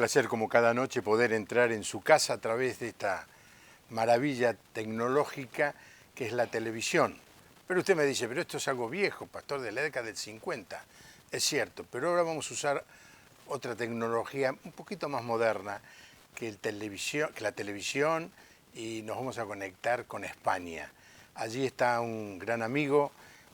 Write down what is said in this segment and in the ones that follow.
placer como cada noche poder entrar en su casa a través de esta maravilla tecnológica que es la televisión. Pero usted me dice, pero esto es algo viejo, pastor, de la década del 50. Es cierto, pero ahora vamos a usar otra tecnología un poquito más moderna que la televisión, y nos vamos a conectar con España. Allí está un gran amigo,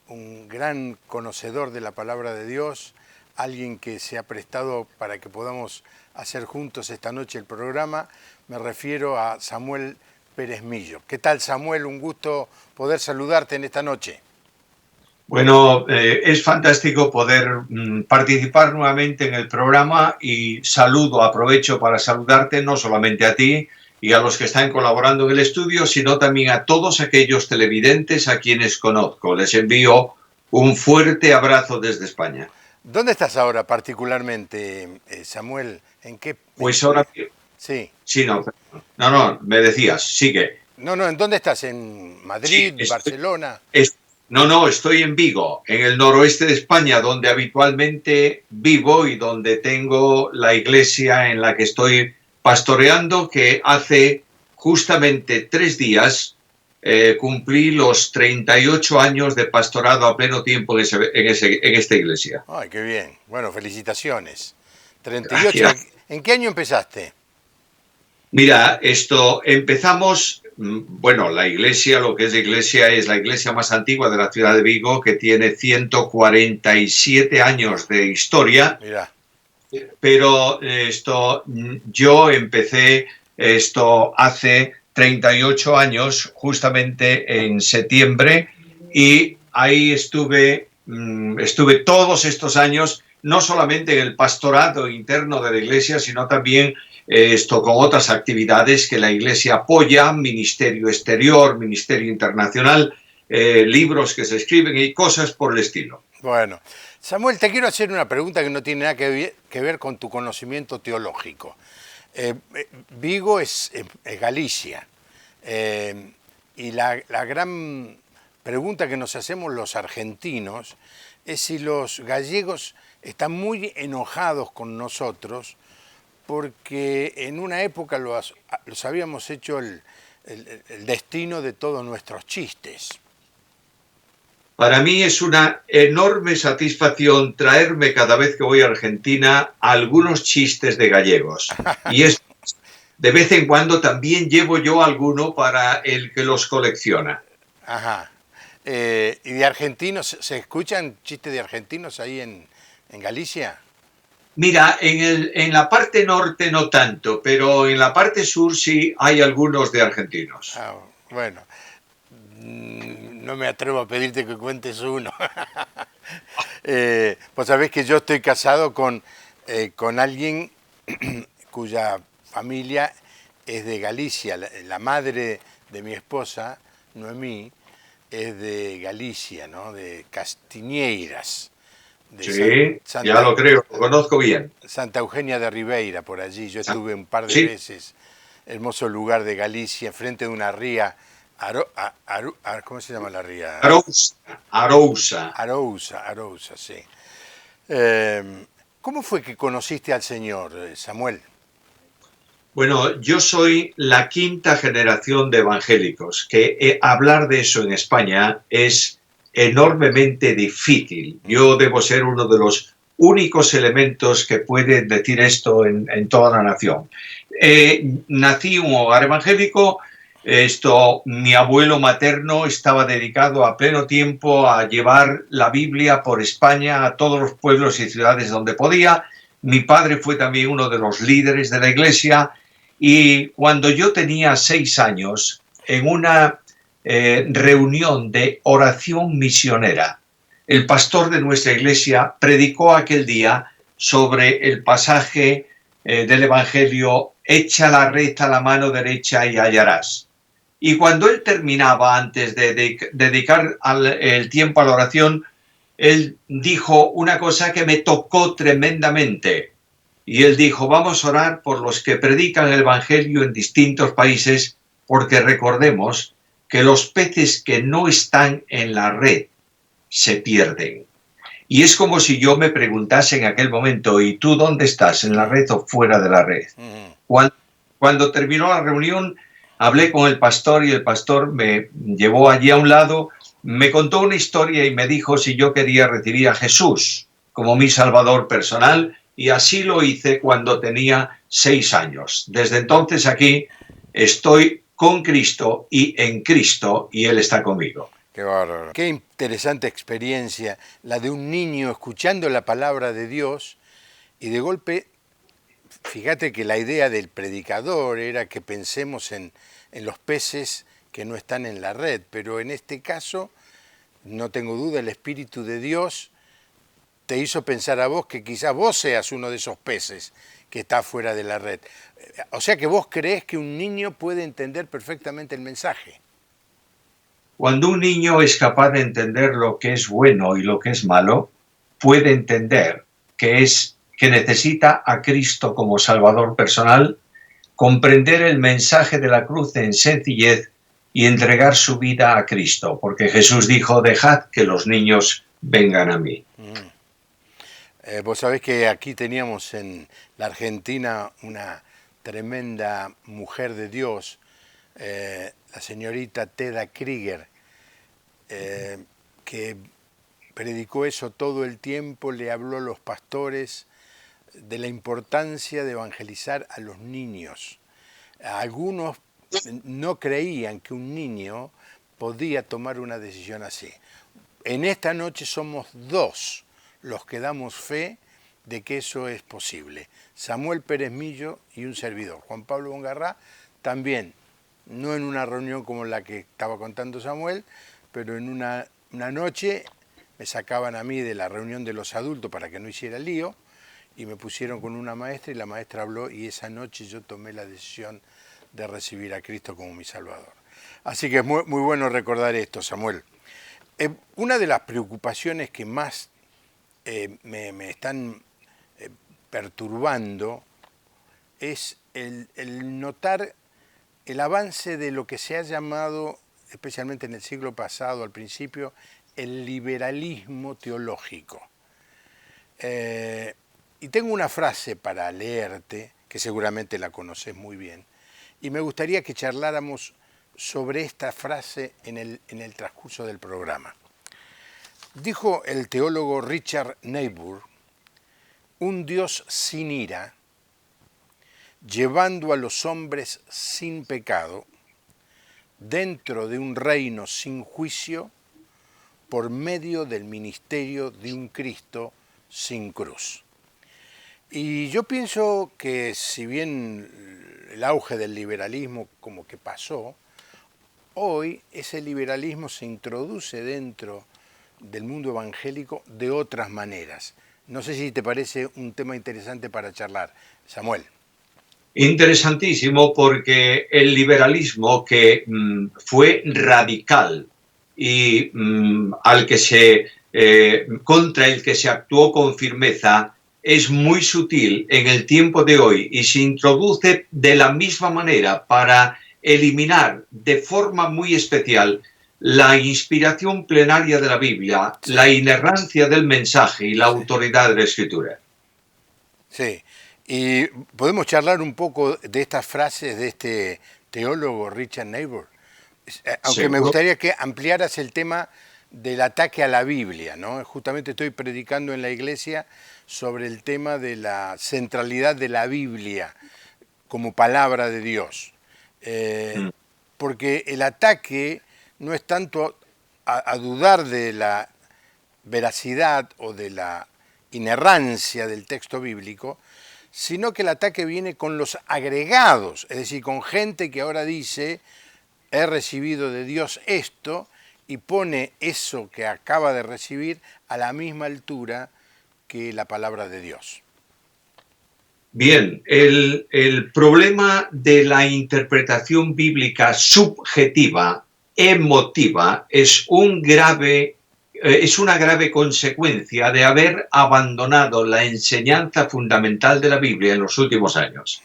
un gran conocedor de la palabra de Dios, alguien que se ha prestado para que podamos hacer juntos esta noche el programa. Me refiero a Samuel Pérez Millo. ¿Qué tal, Samuel? Un gusto poder saludarte en esta noche. Bueno, es fantástico poder participar nuevamente en el programa y aprovecho para saludarte no solamente a ti y a los que están colaborando en el estudio, sino también a todos aquellos televidentes a quienes conozco. Les envío un fuerte abrazo desde España. ¿Dónde estás ahora particularmente, Samuel? ¿En qué? Pues ahora... Sí. Sí, no, me decías, sigue. No, ¿en dónde estás? ¿En Madrid, Sí, Barcelona? No, estoy en Vigo, en el noroeste de España, donde habitualmente vivo y donde tengo la iglesia en la que estoy pastoreando, que hace justamente 3 días cumplí los 38 años de pastorado a pleno tiempo en esta iglesia. Ay, qué bien. Bueno, felicitaciones. 38. Gracias. ¿En qué año empezaste? Mira, empezamos, bueno, la iglesia, lo que es la iglesia más antigua de la ciudad de Vigo, que tiene 147 años de historia. Mira. Pero yo empecé hace 38 años, justamente en septiembre, y ahí estuve todos estos años, no solamente en el pastorado interno de la iglesia, sino también con otras actividades que la iglesia apoya, ministerio exterior, ministerio internacional, libros que se escriben y cosas por el estilo. Bueno, Samuel, te quiero hacer una pregunta que no tiene nada que ver con tu conocimiento teológico. Vigo es Galicia, y la gran pregunta que nos hacemos los argentinos es si los gallegos están muy enojados con nosotros porque en una época los habíamos hecho el destino de todos nuestros chistes. Para mí es una enorme satisfacción traerme cada vez que voy a Argentina algunos chistes de gallegos. Y de vez en cuando también llevo yo alguno para el que los colecciona. Ajá. ¿Y de argentinos, se escuchan chistes de argentinos ahí en Galicia? Mira, en la parte norte no tanto, pero en la parte sur sí hay algunos de argentinos. Ah, bueno, no me atrevo a pedirte que cuentes uno. Pues sabés que yo estoy casado con alguien cuya familia es de Galicia. La madre de mi esposa, Noemí, es de Galicia, ¿no? De Castiñeiras. Sí, ya lo creo, lo conozco bien. Santa Eugenia de Ribeira, por allí. Yo estuve un par de veces. Hermoso lugar de Galicia, enfrente de una ría. ¿Cómo se llama la ría? Arousa, sí. ¿Cómo fue que conociste al Señor, Samuel? Bueno, yo soy la 5ª generación de evangélicos, que hablar de eso en España es enormemente difícil. Yo debo ser uno de los únicos elementos que pueden decir esto en toda la nación. Nací en un hogar evangélico. Mi abuelo materno estaba dedicado a pleno tiempo a llevar la Biblia por España a todos los pueblos y ciudades donde podía. Mi padre fue también uno de los líderes de la iglesia, y cuando yo tenía 6 años, en una reunión de oración misionera, el pastor de nuestra iglesia predicó aquel día sobre el pasaje del Evangelio: echa la red a la mano derecha y hallarás. Y cuando él terminaba, antes de dedicar el tiempo a la oración, él dijo una cosa que me tocó tremendamente. Y él dijo: vamos a orar por los que predican el Evangelio en distintos países, porque recordemos que los peces que no están en la red se pierden. Y es como si yo me preguntase en aquel momento, ¿y tú dónde estás? ¿En la red o fuera de la red? Cuando terminó la reunión, hablé con el pastor y el pastor me llevó allí a un lado, me contó una historia y me dijo si yo quería recibir a Jesús como mi Salvador personal, y así lo hice cuando tenía 6 años. Desde entonces aquí estoy con Cristo y en Cristo, y Él está conmigo. Qué bárbaro. Qué interesante experiencia la de un niño escuchando la palabra de Dios y de golpe, fíjate que la idea del predicador era que pensemos en los peces que no están en la red, pero en este caso, no tengo duda, el Espíritu de Dios te hizo pensar a vos que quizás vos seas uno de esos peces que está fuera de la red. O sea que vos creés que un niño puede entender perfectamente el mensaje. Cuando un niño es capaz de entender lo que es bueno y lo que es malo, puede entender que necesita a Cristo como Salvador personal, comprender el mensaje de la cruz en sencillez y entregar su vida a Cristo, porque Jesús dijo, dejad que los niños vengan a mí. Vos sabés que aquí teníamos en la Argentina una tremenda mujer de Dios, la señorita Teda Krieger, que predicó eso todo el tiempo, le habló a los pastores de la importancia de evangelizar a los niños. Algunos no creían que un niño podía tomar una decisión así. En esta noche somos 2 los que damos fe de que eso es posible. Samuel Pérez Millo y un servidor, Juan Pablo Bongarrá, también, no en una reunión como la que estaba contando Samuel, pero en una noche me sacaban a mí de la reunión de los adultos para que no hiciera lío y me pusieron con una maestra y la maestra habló y esa noche yo tomé la decisión de recibir a Cristo como mi Salvador. Así que es muy, muy bueno recordar esto, Samuel. Una de las preocupaciones que más me están perturbando es el notar el avance de lo que se ha llamado, especialmente en el siglo pasado, al principio, el liberalismo teológico. Y tengo una frase para leerte, que seguramente la conoces muy bien, y me gustaría que charláramos sobre esta frase en el transcurso del programa. Dijo el teólogo Richard Niebuhr, un Dios sin ira, llevando a los hombres sin pecado, dentro de un reino sin juicio, por medio del ministerio de un Cristo sin cruz. Y yo pienso que si bien el auge del liberalismo como que pasó, hoy ese liberalismo se introduce dentro del mundo evangélico de otras maneras. No sé si te parece un tema interesante para charlar, Samuel. Interesantísimo, porque el liberalismo que fue radical y contra el que se actuó con firmeza, es muy sutil en el tiempo de hoy y se introduce de la misma manera para eliminar de forma muy especial la inspiración plenaria de la Biblia, sí, la inerrancia del mensaje y la autoridad de la Escritura. Sí, y podemos charlar un poco de estas frases de este teólogo Richard Niebuhr, aunque me gustaría que ampliaras el tema del ataque a la Biblia, ¿no? Justamente estoy predicando en la iglesia sobre el tema de la centralidad de la Biblia como palabra de Dios, porque el ataque no es tanto a dudar de la veracidad o de la inerrancia del texto bíblico, sino que el ataque viene con los agregados, es decir, con gente que ahora dice, he recibido de Dios esto, y pone eso que acaba de recibir a la misma altura que la palabra de Dios. Bien, el problema de la interpretación bíblica subjetiva, emotiva, es una grave consecuencia de haber abandonado la enseñanza fundamental de la Biblia en los últimos años.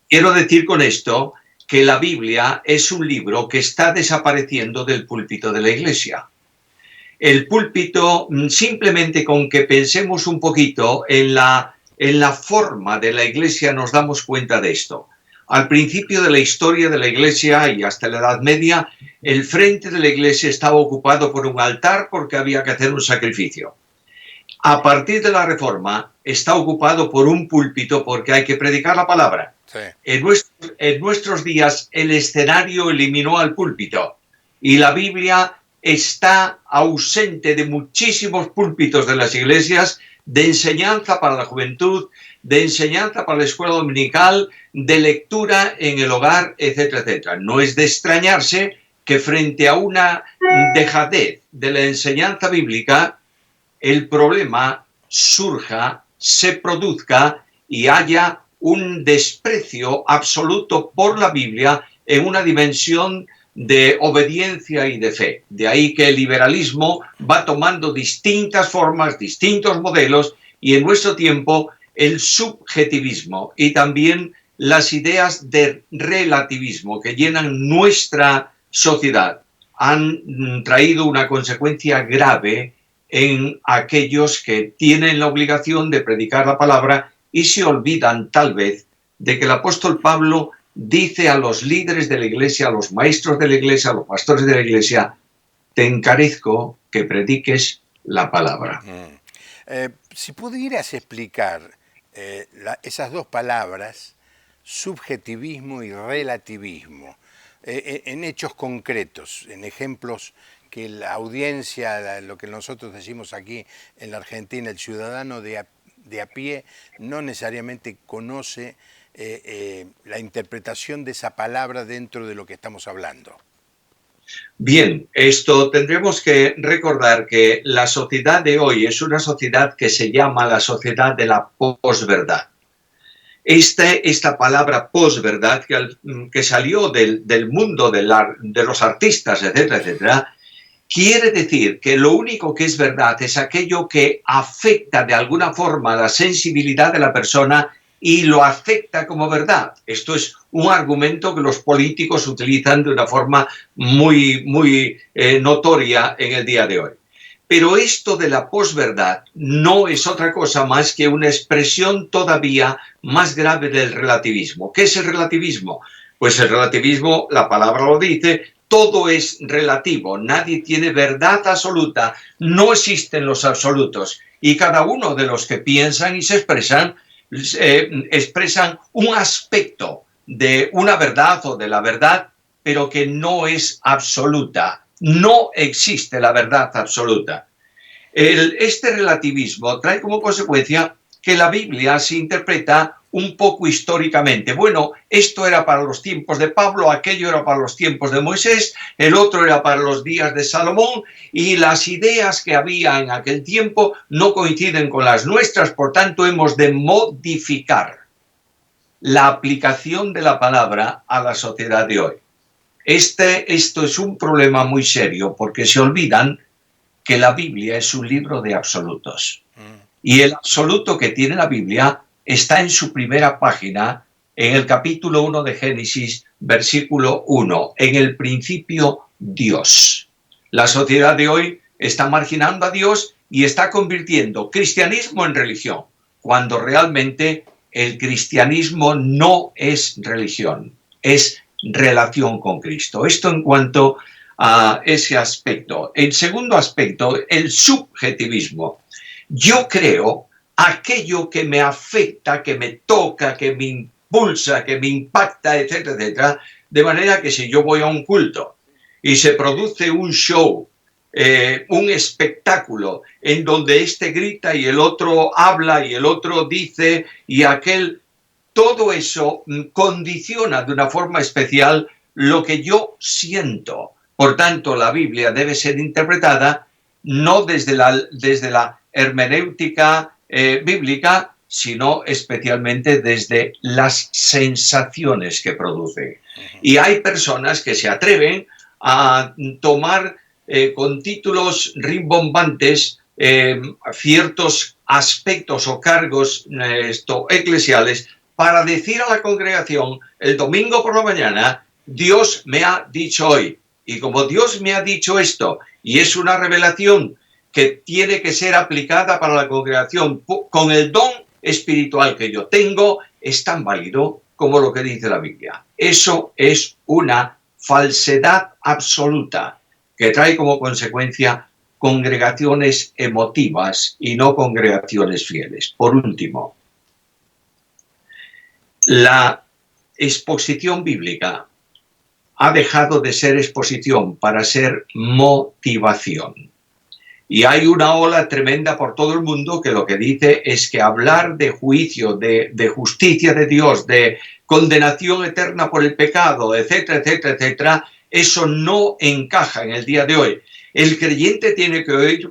Quiero decir con esto que la Biblia es un libro que está desapareciendo del púlpito de la Iglesia. El púlpito, simplemente con que pensemos un poquito en la forma de la Iglesia nos damos cuenta de esto. Al principio de la historia de la Iglesia y hasta la Edad Media, el frente de la Iglesia estaba ocupado por un altar porque había que hacer un sacrificio. A partir de la Reforma está ocupado por un púlpito porque hay que predicar la palabra. Sí. En nuestros días el escenario eliminó al púlpito y la Biblia está ausente de muchísimos púlpitos de las iglesias, de enseñanza para la juventud, de enseñanza para la escuela dominical, de lectura en el hogar, etcétera, etcétera. No es de extrañarse que frente a una dejadez de la enseñanza bíblica, el problema surja, se produzca y haya un desprecio absoluto por la Biblia en una dimensión de obediencia y de fe. De ahí que el liberalismo va tomando distintas formas, distintos modelos, y en nuestro tiempo el subjetivismo y también las ideas de relativismo que llenan nuestra sociedad han traído una consecuencia grave en aquellos que tienen la obligación de predicar la palabra y se olvidan tal vez de que el apóstol Pablo dice a los líderes de la iglesia, a los maestros de la iglesia, a los pastores de la iglesia: te encarezco que prediques la palabra. Si pudieras explicar esas dos palabras, subjetivismo y relativismo, en hechos concretos, en ejemplos que la audiencia, lo que nosotros decimos aquí en la Argentina, el ciudadano de a pie, no necesariamente conoce la interpretación de esa palabra dentro de lo que estamos hablando. Bien, esto tendremos que recordar que la sociedad de hoy es una sociedad que se llama la sociedad de la posverdad. Esta palabra posverdad que salió del mundo de los artistas, etcétera, etcétera, quiere decir que lo único que es verdad es aquello que afecta de alguna forma la sensibilidad de la persona y lo acepta como verdad. Esto es un argumento que los políticos utilizan de una forma muy notoria en el día de hoy. Pero esto de la posverdad no es otra cosa más que una expresión todavía más grave del relativismo. ¿Qué es el relativismo? Pues el relativismo, la palabra lo dice, todo es relativo, nadie tiene verdad absoluta, no existen los absolutos. Y cada uno de los que piensan y se expresan un aspecto de una verdad o de la verdad, pero que no es absoluta. No existe la verdad absoluta. Este relativismo trae como consecuencia que la Biblia se interpreta un poco históricamente. Bueno, esto era para los tiempos de Pablo, aquello era para los tiempos de Moisés, el otro era para los días de Salomón, y las ideas que había en aquel tiempo no coinciden con las nuestras, por tanto hemos de modificar la aplicación de la palabra a la sociedad de hoy. Esto es un problema muy serio porque se olvidan que la Biblia es un libro de absolutos. Y el absoluto que tiene la Biblia está en su primera página, en el capítulo 1 de Génesis, versículo 1. En el principio, Dios. La sociedad de hoy está marginando a Dios y está convirtiendo cristianismo en religión, cuando realmente el cristianismo no es religión, es relación con Cristo. Esto en cuanto a ese aspecto. El segundo aspecto, el subjetivismo. Yo creo aquello que me afecta, que me toca, que me impulsa, que me impacta, etcétera, etcétera, de manera que si yo voy a un culto y se produce un show, un espectáculo en donde este grita y el otro habla y el otro dice y aquel, todo eso condiciona de una forma especial lo que yo siento. Por tanto, la Biblia debe ser interpretada no desde la hermenéutica bíblica, sino especialmente desde las sensaciones que produce. Y hay personas que se atreven a tomar con títulos rimbombantes ciertos aspectos o cargos eclesiales para decir a la congregación el domingo por la mañana: Dios me ha dicho hoy. Y como Dios me ha dicho esto, y es una revelación que tiene que ser aplicada para la congregación con el don espiritual que yo tengo, es tan válido como lo que dice la Biblia. Eso es una falsedad absoluta que trae como consecuencia congregaciones emotivas y no congregaciones fieles. Por último, la exposición bíblica ha dejado de ser exposición para ser motivación. Y hay una ola tremenda por todo el mundo que lo que dice es que hablar de juicio, de justicia de Dios, de condenación eterna por el pecado, etcétera, etcétera, etcétera, eso no encaja en el día de hoy. El creyente tiene que oír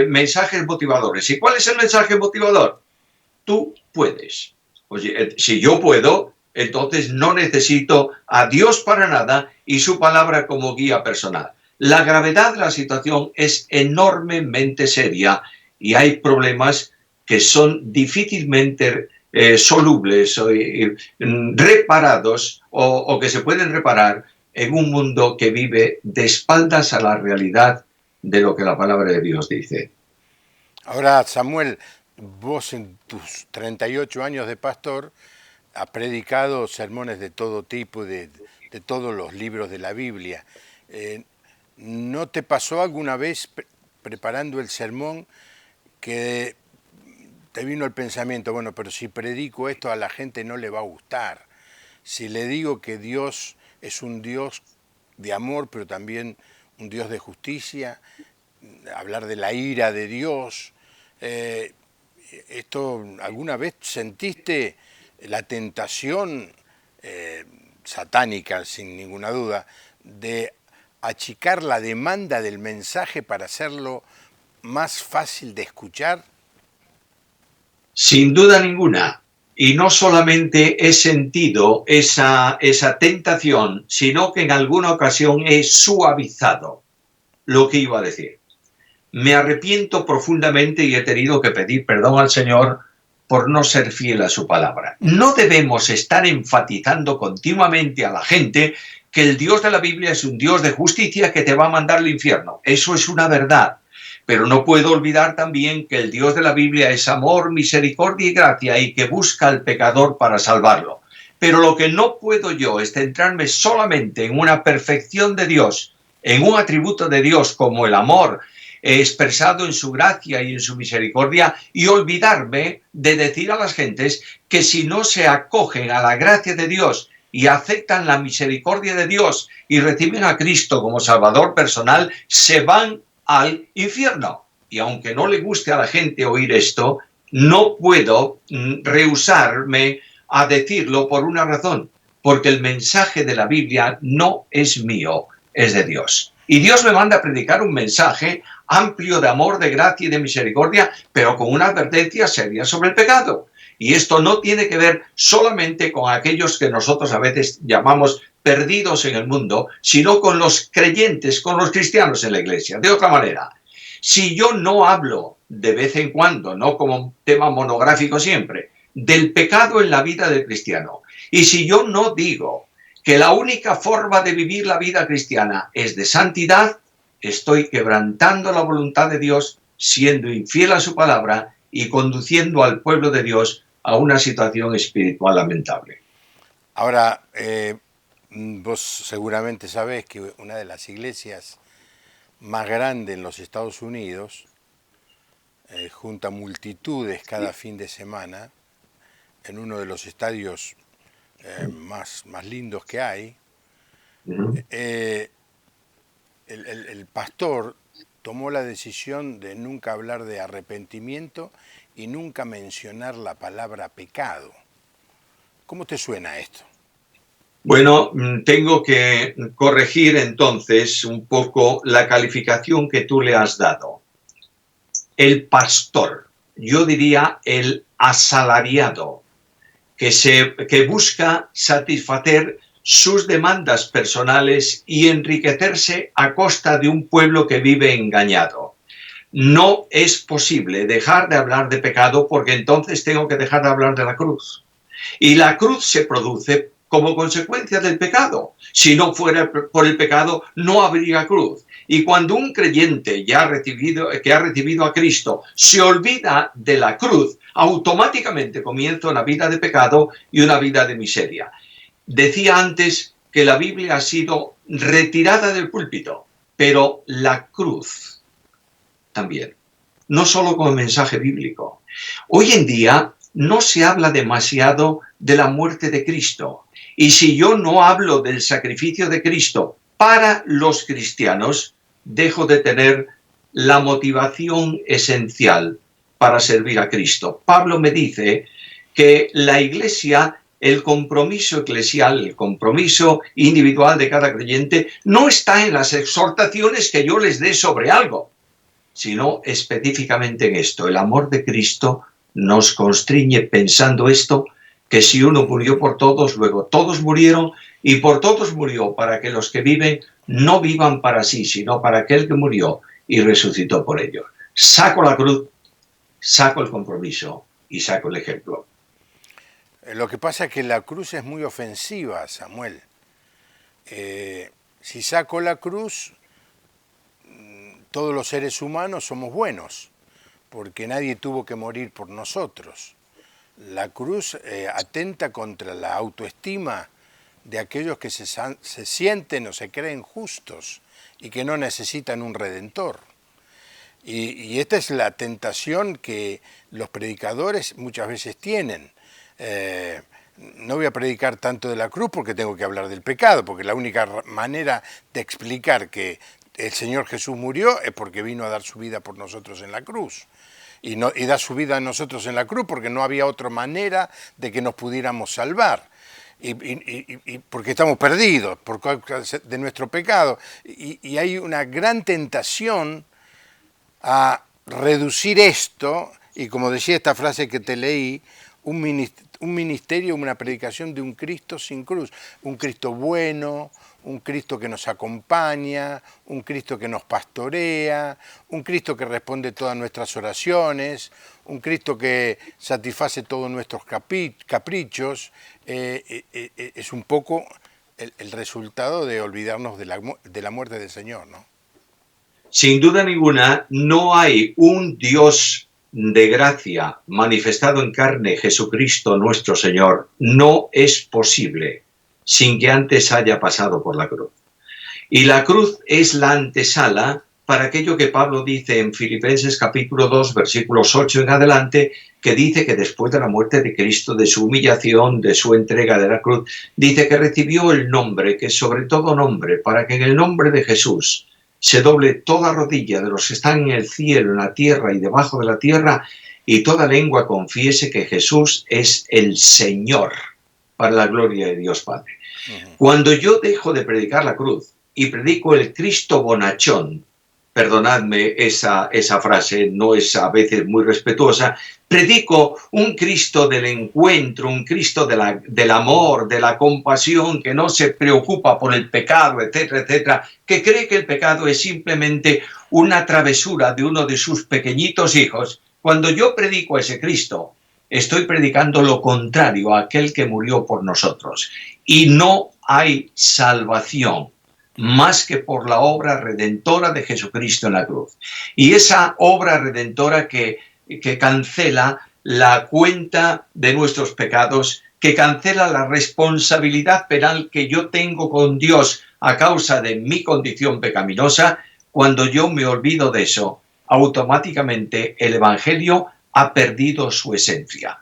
mensajes motivadores. ¿Y cuál es el mensaje motivador? Tú puedes. Oye, si yo puedo, entonces no necesito a Dios para nada y su palabra como guía personal. La gravedad de la situación es enormemente seria y hay problemas que son difícilmente solubles o reparados o que se pueden reparar en un mundo que vive de espaldas a la realidad de lo que la palabra de Dios dice. Ahora, Samuel, vos en tus 38 años de pastor has predicado sermones de todo tipo, de todos los libros de la Biblia. ¿No te pasó alguna vez preparando el sermón que te vino el pensamiento, bueno, pero si predico esto a la gente no le va a gustar? Si le digo que Dios es un Dios de amor, pero también un Dios de justicia, hablar de la ira de Dios, ¿esto alguna vez sentiste la tentación satánica, sin ninguna duda, de achicar la demanda del mensaje para hacerlo más fácil de escuchar? Sin duda ninguna. Y no solamente he sentido esa tentación, sino que en alguna ocasión he suavizado lo que iba a decir. Me arrepiento profundamente y he tenido que pedir perdón al Señor por no ser fiel a su palabra. No debemos estar enfatizando continuamente a la gente que el Dios de la Biblia es un Dios de justicia que te va a mandar al infierno. Eso es una verdad. Pero no puedo olvidar también que el Dios de la Biblia es amor, misericordia y gracia y que busca al pecador para salvarlo. Pero lo que no puedo yo es centrarme solamente en una perfección de Dios, en un atributo de Dios como el amor, expresado en su gracia y en su misericordia, y olvidarme de decir a las gentes que si no se acogen a la gracia de Dios y aceptan la misericordia de Dios y reciben a Cristo como Salvador personal, se van al infierno. Y aunque no le guste a la gente oír esto, no puedo rehusarme a decirlo por una razón, porque el mensaje de la Biblia no es mío, es de Dios. Y Dios me manda a predicar un mensaje amplio de amor, de gracia y de misericordia, pero con una advertencia seria sobre el pecado. Y esto no tiene que ver solamente con aquellos que nosotros a veces llamamos perdidos en el mundo, sino con los creyentes, con los cristianos en la iglesia. De otra manera, si yo no hablo de vez en cuando, no como tema monográfico siempre, del pecado en la vida del cristiano, y si yo no digo que la única forma de vivir la vida cristiana es de santidad, estoy quebrantando la voluntad de Dios, siendo infiel a su palabra y conduciendo al pueblo de Dios a una situación espiritual lamentable. Ahora, vos seguramente sabés que una de las iglesias más grandes en los Estados Unidos junta multitudes cada fin de semana en uno de los estadios más lindos que hay. El pastor tomó la decisión de nunca hablar de arrepentimiento y nunca mencionar la palabra pecado. ¿Cómo te suena esto? Bueno, tengo que corregir entonces un poco la calificación que tú le has dado. El pastor, yo diría el asalariado, que busca satisfacer sus demandas personales y enriquecerse a costa de un pueblo que vive engañado. No es posible dejar de hablar de pecado porque entonces tengo que dejar de hablar de la cruz. Y la cruz se produce como consecuencia del pecado. Si no fuera por el pecado, no habría cruz. Y cuando un creyente que ha recibido a Cristo se olvida de la cruz, automáticamente comienza una vida de pecado y una vida de miseria. Decía antes que la Biblia ha sido retirada del púlpito, pero la cruz también, no solo como mensaje bíblico. Hoy en día no se habla demasiado de la muerte de Cristo. Y si yo no hablo del sacrificio de Cristo para los cristianos, dejo de tener la motivación esencial para servir a Cristo. Pablo me dice que la Iglesia, el compromiso eclesial, el compromiso individual de cada creyente, no está en las exhortaciones que yo les dé sobre algo, sino específicamente en esto. El amor de Cristo nos constriñe pensando esto, que si uno murió por todos, luego todos murieron, y por todos murió para que los que viven no vivan para sí, sino para aquel que murió y resucitó por ellos. Saco la cruz, saco el compromiso y saco el ejemplo. Lo que pasa es que la cruz es muy ofensiva, Samuel. Si saco la cruz, todos los seres humanos somos buenos, porque nadie tuvo que morir por nosotros. La cruz atenta contra la autoestima de aquellos que se sienten o se creen justos y que no necesitan un redentor. Y esta es la tentación que los predicadores muchas veces tienen. No voy a predicar tanto de la cruz porque tengo que hablar del pecado, porque la única manera de explicar que el Señor Jesús murió es porque vino a dar su vida por nosotros en la cruz. Y da su vida a nosotros en la cruz porque no había otra manera de que nos pudiéramos salvar. Y porque estamos perdidos por causa de nuestro pecado. Y hay una gran tentación a reducir esto, y como decía esta frase que te leí, un ministerio, una predicación de un Cristo sin cruz, un Cristo bueno, un Cristo que nos acompaña, un Cristo que nos pastorea, un Cristo que responde todas nuestras oraciones, un Cristo que satisface todos nuestros caprichos. Es un poco el resultado de olvidarnos de la muerte del Señor, ¿no? Sin duda ninguna, no hay un Dios de gracia manifestado en carne, Jesucristo nuestro Señor. No es posible sin que antes haya pasado por la cruz. Y la cruz es la antesala para aquello que Pablo dice en Filipenses capítulo 2, versículos 8 en adelante, que dice que después de la muerte de Cristo, de su humillación, de su entrega de la cruz, dice que recibió el nombre, que es sobre todo nombre, para que en el nombre de Jesús se doble toda rodilla de los que están en el cielo, en la tierra y debajo de la tierra, y toda lengua confiese que Jesús es el Señor, para la gloria de Dios Padre. Cuando yo dejo de predicar la cruz y predico el Cristo bonachón, perdonadme esa frase, no es a veces muy respetuosa, predico un Cristo del encuentro, un Cristo del amor, de la compasión, que no se preocupa por el pecado, etcétera, etcétera, que cree que el pecado es simplemente una travesura de uno de sus pequeñitos hijos. Cuando yo predico a ese Cristo, estoy predicando lo contrario a aquel que murió por nosotros. Y no hay salvación más que por la obra redentora de Jesucristo en la cruz. Y esa obra redentora que cancela la cuenta de nuestros pecados, que cancela la responsabilidad penal que yo tengo con Dios a causa de mi condición pecaminosa, cuando yo me olvido de eso, automáticamente el Evangelio ha perdido su esencia.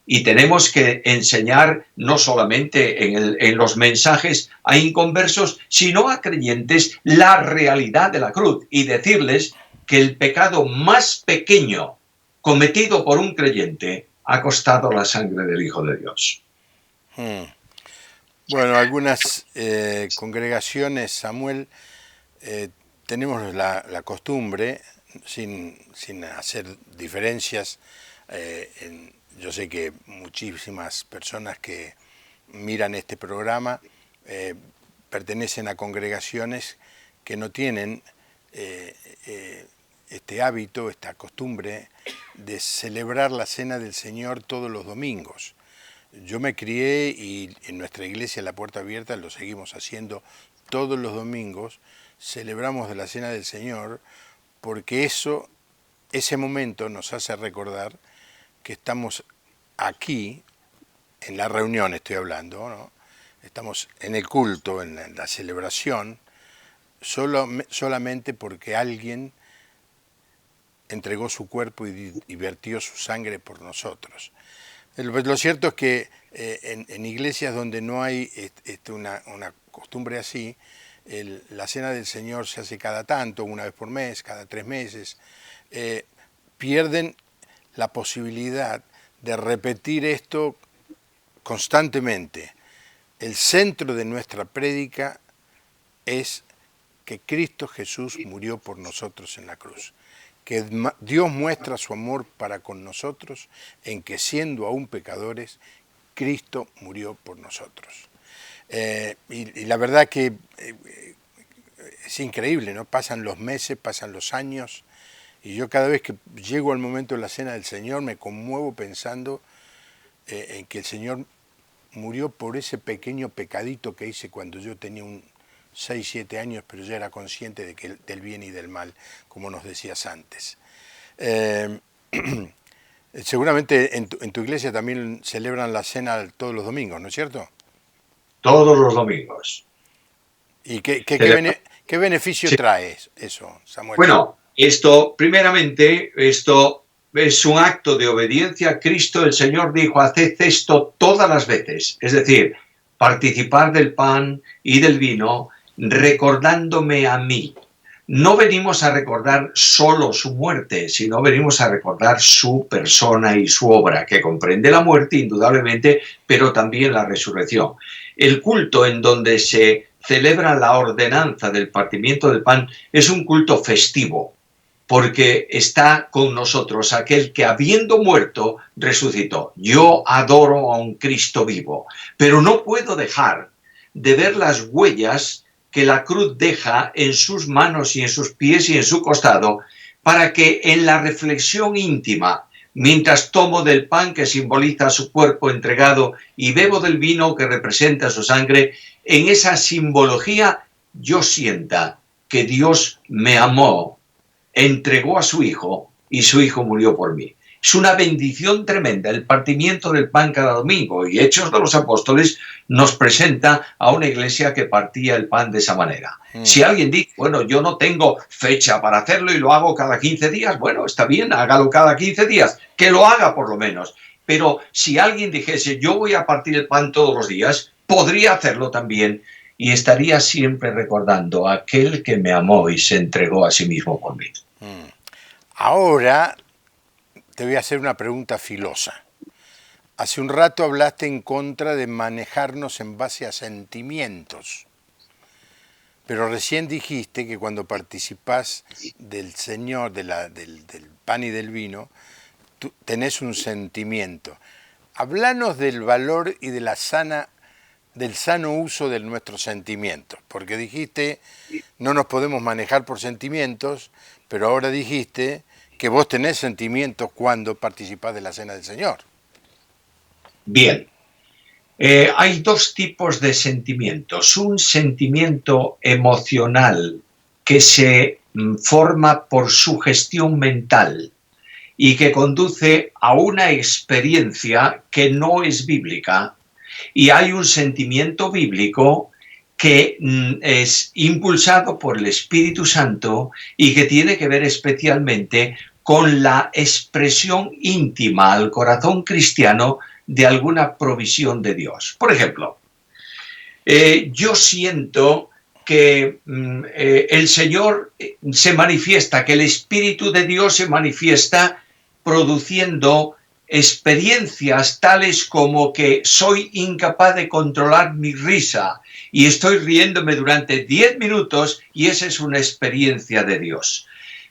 Y tenemos que enseñar no solamente en los mensajes a inconversos, sino a creyentes la realidad de la cruz y decirles que el pecado más pequeño cometido por un creyente ha costado la sangre del Hijo de Dios. Bueno, algunas congregaciones, Samuel, tenemos la costumbre, sin hacer diferencias, yo sé que muchísimas personas que miran este programa pertenecen a congregaciones que no tienen este hábito, esta costumbre de celebrar la Cena del Señor todos los domingos. Yo me crié y en nuestra iglesia, La Puerta Abierta, lo seguimos haciendo todos los domingos. Celebramos de la Cena del Señor porque ese momento nos hace recordar que estamos aquí, en la reunión estoy hablando, ¿no? Estamos en el culto, en la celebración, solamente porque alguien entregó su cuerpo y vertió su sangre por nosotros. Lo cierto es que en iglesias donde no hay una costumbre así, la Cena del Señor se hace cada tanto, una vez por mes, cada 3 meses, pierden la posibilidad de repetir esto constantemente. El centro de nuestra prédica es que Cristo Jesús murió por nosotros en la cruz, que Dios muestra su amor para con nosotros en que siendo aún pecadores, Cristo murió por nosotros. Y la verdad que es increíble, ¿no? Pasan los meses, pasan los años, y yo cada vez que llego al momento de la Cena del Señor me conmuevo pensando en que el Señor murió por ese pequeño pecadito que hice cuando yo tenía 6, 7 años, pero ya era consciente del bien y del mal, como nos decías antes. Seguramente en tu iglesia también celebran la cena todos los domingos, ¿no es cierto? Todos los domingos. ¿Y qué beneficio Sí. trae eso, Samuel? Bueno, primeramente, esto es un acto de obediencia a Cristo. El Señor dijo, haced esto todas las veces. Es decir, participar del pan y del vino recordándome a mí. No venimos a recordar solo su muerte, sino venimos a recordar su persona y su obra, que comprende la muerte, indudablemente, pero también la resurrección. El culto en donde se celebra la ordenanza del partimiento del pan es un culto festivo, porque está con nosotros aquel que habiendo muerto resucitó. Yo adoro a un Cristo vivo, pero no puedo dejar de ver las huellas que la cruz deja en sus manos y en sus pies y en su costado, para que en la reflexión íntima, mientras tomo del pan que simboliza su cuerpo entregado y bebo del vino que representa su sangre, en esa simbología yo sienta que Dios me amó, entregó a su Hijo y su Hijo murió por mí. Es una bendición tremenda el partimiento del pan cada domingo, y Hechos de los Apóstoles nos presenta a una iglesia que partía el pan de esa manera. Si alguien dice, bueno, yo no tengo fecha para hacerlo y lo hago cada 15 días, bueno, está bien, hágalo cada 15 días, que lo haga por lo menos. Pero si alguien dijese, yo voy a partir el pan todos los días, podría hacerlo también y estaría siempre recordando a aquel que me amó y se entregó a sí mismo por mí. Ahora te voy a hacer una pregunta filosa. Hace un rato hablaste en contra de manejarnos en base a sentimientos, pero recién dijiste que cuando participás del Señor, del pan y del vino, tú tenés un sentimiento. Hablanos del valor y del sano uso de nuestros sentimientos, porque dijiste no nos podemos manejar por sentimientos, pero ahora dijiste que vos tenés sentimientos cuando participás de la Cena del Señor. Bien, hay 2 tipos de sentimientos. Un sentimiento emocional que se forma por sugestión mental y que conduce a una experiencia que no es bíblica. Y hay un sentimiento bíblico que es impulsado por el Espíritu Santo y que tiene que ver especialmente con la expresión íntima al corazón cristiano de alguna provisión de Dios. Por ejemplo, yo siento que el Señor se manifiesta, que el Espíritu de Dios se manifiesta produciendo experiencias tales como que soy incapaz de controlar mi risa y estoy riéndome durante 10 minutos y esa es una experiencia de Dios.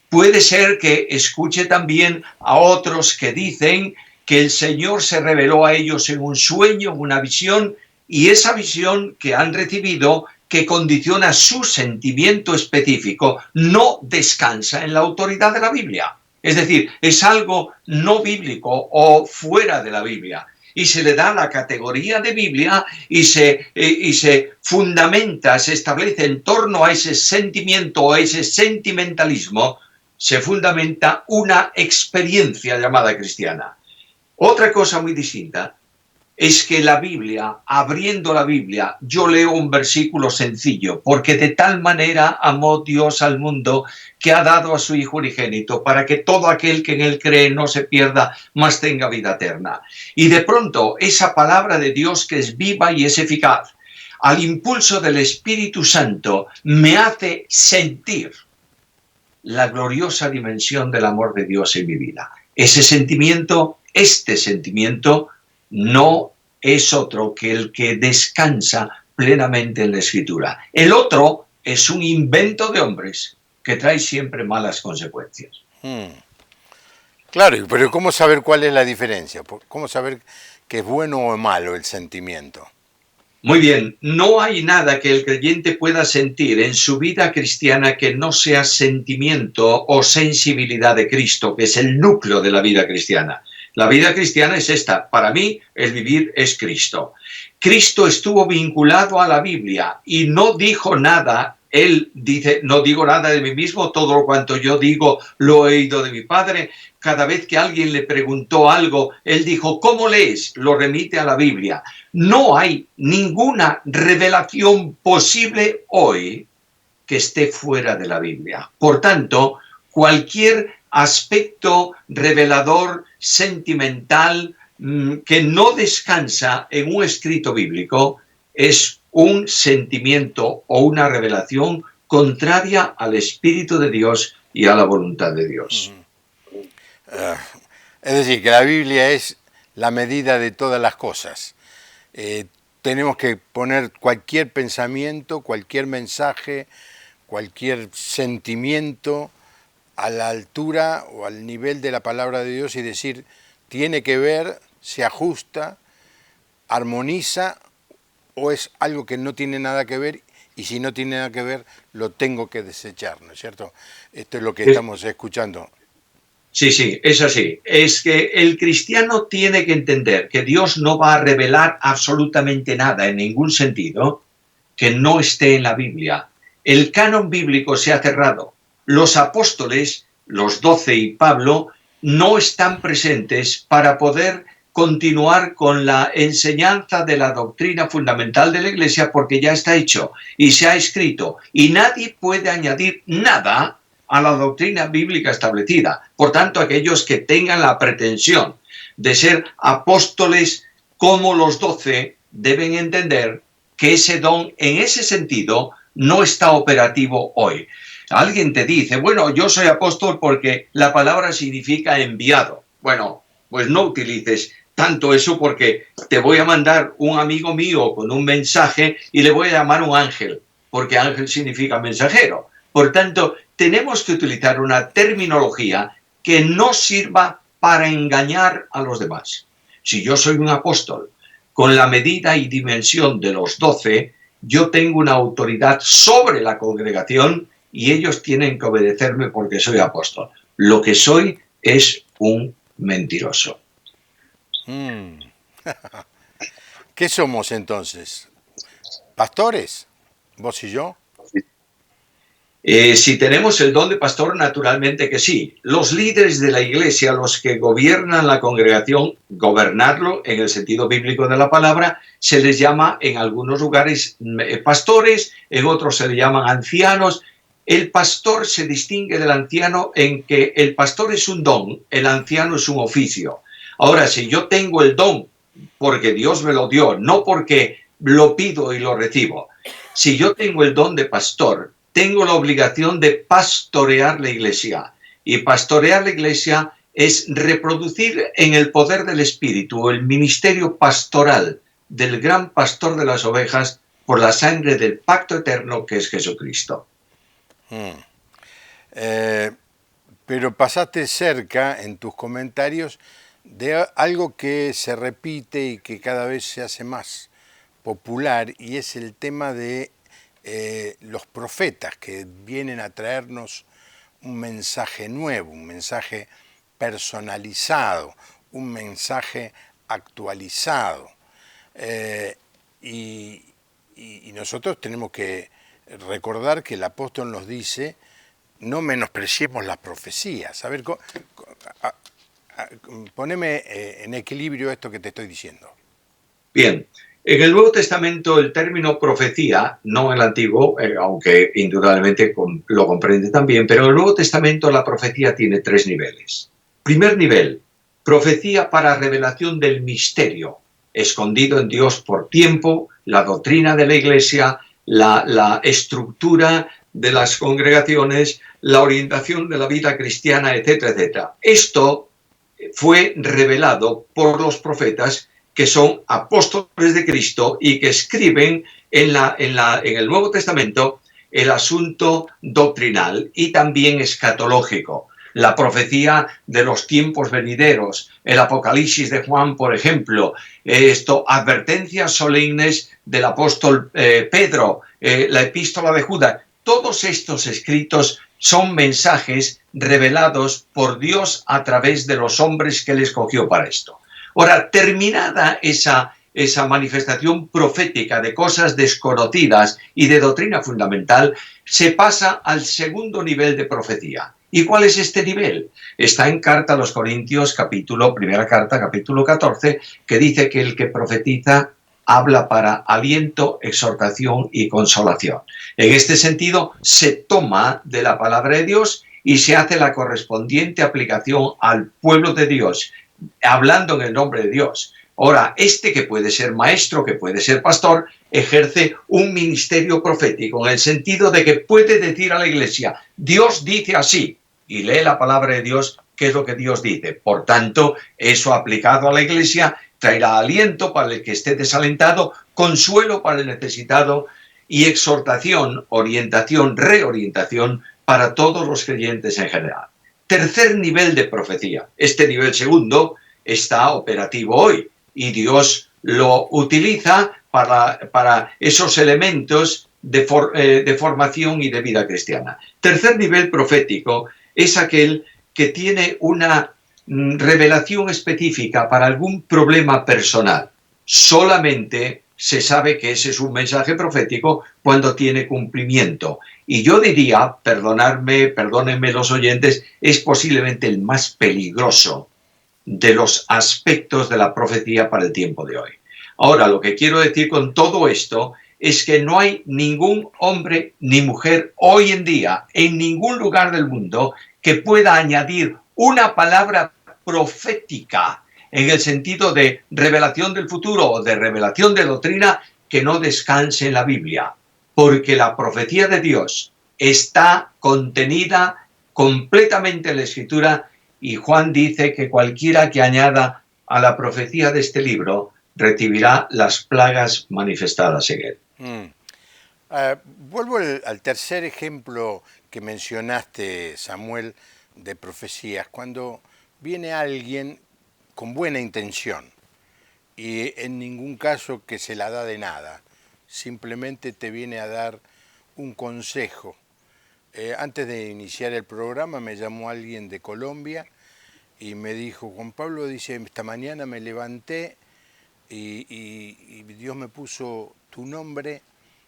Puede ser que escuche también a otros que dicen que el Señor se reveló a ellos en un sueño, una visión, y esa visión que han recibido, que condiciona su sentimiento específico, no descansa en la autoridad de la Biblia. Es decir, es algo no bíblico o fuera de la Biblia. y se le da la categoría de Biblia y se fundamenta, se establece en torno a ese sentimiento, a ese sentimentalismo, se fundamenta una experiencia llamada cristiana. Otra cosa muy distinta es que la Biblia, abriendo la Biblia, yo leo un versículo sencillo, porque de tal manera amó Dios al mundo que ha dado a su Hijo unigénito, para que todo aquel que en él cree no se pierda, mas tenga vida eterna. Y de pronto esa palabra de Dios, que es viva y es eficaz, al impulso del Espíritu Santo, me hace sentir la gloriosa dimensión del amor de Dios en mi vida. Ese sentimiento, este sentimiento, no es otro que el que descansa plenamente en la Escritura. El otro es un invento de hombres que trae siempre malas consecuencias. Claro, pero ¿cómo saber cuál es la diferencia? ¿Cómo saber que es bueno o malo el sentimiento? Muy bien, no hay nada que el creyente pueda sentir en su vida cristiana que no sea sentimiento o sensibilidad de Cristo, que es el núcleo de la vida cristiana. La vida cristiana es esta. Para mí, el vivir es Cristo. Cristo estuvo vinculado a la Biblia y no dijo nada. Él dice, no digo nada de mí mismo, todo lo cuanto yo digo lo he oído de mi Padre. Cada vez que alguien le preguntó algo, él dijo, ¿cómo lees? Lo remite a la Biblia. No hay ninguna revelación posible hoy que esté fuera de la Biblia. Por tanto, cualquier aspecto revelador, sentimental, que no descansa en un escrito bíblico, es un sentimiento o una revelación contraria al Espíritu de Dios y a la voluntad de Dios. Es decir, que la Biblia es la medida de todas las cosas. Tenemos que poner cualquier pensamiento, cualquier mensaje, cualquier sentimiento a la altura o al nivel de la palabra de Dios y decir, tiene que ver, se ajusta, armoniza o es algo que no tiene nada que ver y si no tiene nada que ver lo tengo que desechar, ¿no es cierto? Esto es lo que estamos escuchando. Sí, sí, es así. Es que el cristiano tiene que entender que Dios no va a revelar absolutamente nada en ningún sentido que no esté en la Biblia. El canon bíblico se ha cerrado. Los apóstoles, los 12 y Pablo, no están presentes para poder continuar con la enseñanza de la doctrina fundamental de la Iglesia porque ya está hecho y se ha escrito y nadie puede añadir nada a la doctrina bíblica establecida. Por tanto, aquellos que tengan la pretensión de ser apóstoles como los 12 deben entender que ese don, en ese sentido, no está operativo hoy. Alguien te dice, bueno, yo soy apóstol porque la palabra significa enviado. Bueno, pues no utilices tanto eso porque te voy a mandar un amigo mío con un mensaje y le voy a llamar un ángel, porque ángel significa mensajero. Por tanto, tenemos que utilizar una terminología que no sirva para engañar a los demás. Si yo soy un apóstol con la medida y dimensión de los 12, yo tengo una autoridad sobre la congregación y ellos tienen que obedecerme porque soy apóstol. Lo que soy es un mentiroso. ¿Qué somos entonces? ¿Pastores? ¿Vos y yo? Si tenemos el don de pastor, naturalmente que sí. Los líderes de la iglesia, los que gobiernan la congregación, gobernarlo en el sentido bíblico de la palabra, se les llama en algunos lugares pastores, en otros se les llaman ancianos. El pastor se distingue del anciano en que el pastor es un don, el anciano es un oficio. Ahora, si yo tengo el don porque Dios me lo dio, no porque lo pido y lo recibo. Si yo tengo el don de pastor, tengo la obligación de pastorear la iglesia. Y pastorear la iglesia es reproducir en el poder del Espíritu el ministerio pastoral del gran pastor de las ovejas por la sangre del pacto eterno que es Jesucristo. Pero pasaste cerca en tus comentarios de algo que se repite y que cada vez se hace más popular y es el tema de los profetas que vienen a traernos un mensaje nuevo, un mensaje personalizado, un mensaje actualizado. Y nosotros tenemos que recordar que el apóstol nos dice, no menospreciemos las profecías. A ver, poneme en equilibrio esto que te estoy diciendo. Bien, en el Nuevo Testamento el término profecía, no el Antiguo, aunque indudablemente lo comprende también, pero en el Nuevo Testamento la profecía tiene 3 niveles. Primer nivel, profecía para revelación del misterio, escondido en Dios por tiempo, la doctrina de la Iglesia, la estructura de las congregaciones, la orientación de la vida cristiana, etcétera, etcétera. Esto fue revelado por los profetas, que son apóstoles de Cristo y que escriben en el Nuevo Testamento el asunto doctrinal y también escatológico. La profecía de los tiempos venideros, el Apocalipsis de Juan, por ejemplo, advertencias solemnes del apóstol Pedro, la epístola de Judas. Todos estos escritos son mensajes revelados por Dios a través de los hombres que Él escogió para esto. Ahora, terminada esa manifestación profética de cosas desconocidas y de doctrina fundamental, se pasa al segundo nivel de profecía. ¿Y cuál es este nivel? Está en Carta a los Corintios, primera carta, capítulo 14, que dice que el que profetiza habla para aliento, exhortación y consolación. En este sentido, se toma de la palabra de Dios y se hace la correspondiente aplicación al pueblo de Dios, hablando en el nombre de Dios. Ahora, que puede ser maestro, que puede ser pastor, ejerce un ministerio profético en el sentido de que puede decir a la iglesia, Dios dice así, y lee la palabra de Dios, qué es lo que Dios dice. Por tanto, eso aplicado a la iglesia traerá aliento para el que esté desalentado, consuelo para el necesitado y exhortación, orientación, reorientación para todos los creyentes en general. Tercer nivel de profecía. Este nivel segundo está operativo hoy y Dios lo utiliza para esos elementos de formación y de vida cristiana. Tercer nivel profético es aquel que tiene una revelación específica para algún problema personal. Solamente se sabe que ese es un mensaje profético cuando tiene cumplimiento. Y yo diría, perdónenme los oyentes, es posiblemente el más peligroso de los aspectos de la profecía para el tiempo de hoy. Ahora, lo que quiero decir con todo esto es que no hay ningún hombre ni mujer hoy en día, en ningún lugar del mundo, que pueda añadir una palabra profética en el sentido de revelación del futuro o de revelación de doctrina que no descanse en la Biblia, porque la profecía de Dios está contenida completamente en la Escritura y Juan dice que cualquiera que añada a la profecía de este libro recibirá las plagas manifestadas en él. Vuelvo al tercer ejemplo que mencionaste, Samuel, de profecías, cuando viene alguien con buena intención y en ningún caso que se la da de nada, simplemente te viene a dar un consejo. Antes de iniciar el programa me llamó alguien de Colombia y me dijo, Juan Pablo, dice, esta mañana me levanté y Dios me puso tu nombre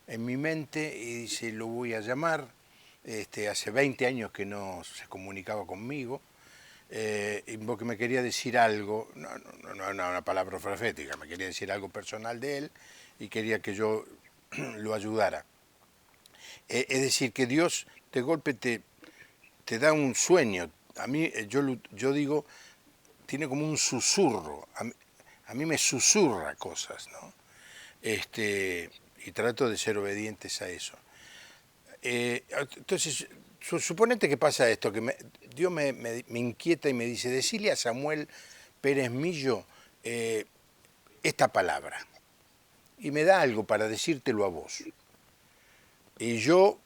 en mi mente y dice, lo voy a llamar. Hace 20 años que no se comunicaba conmigo, porque me quería decir algo, no una palabra profética, me quería decir algo personal de él y quería que yo lo ayudara. Es decir, que Dios de golpe te da un sueño. A mí, yo digo, tiene como un susurro. A mí me susurra cosas, ¿no? Y trato de ser obedientes a eso. Entonces, suponete que pasa esto, que Dios me inquieta y me dice, decile a Samuel Pérez Millo esta palabra. Y me da algo para decírtelo a vos. Y yo,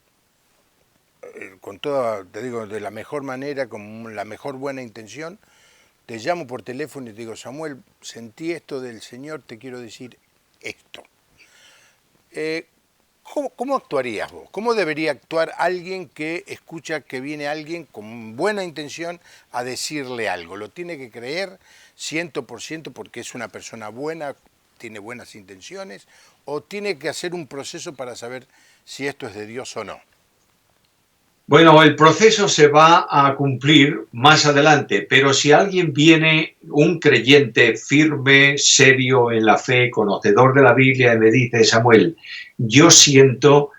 con toda, te digo, de la mejor manera, con la mejor buena intención, te llamo por teléfono y te digo, Samuel, sentí esto del Señor, te quiero decir esto. ¿Cómo actuarías vos? ¿Cómo debería actuar alguien que escucha que viene alguien con buena intención a decirle algo? ¿Lo tiene que creer? 100% porque es una persona buena, tiene buenas intenciones, o tiene que hacer un proceso para saber si esto es de Dios o no? Bueno, el proceso se va a cumplir más adelante, pero si alguien viene, un creyente firme, serio en la fe, conocedor de la Biblia, y me dice, Samuel, yo siento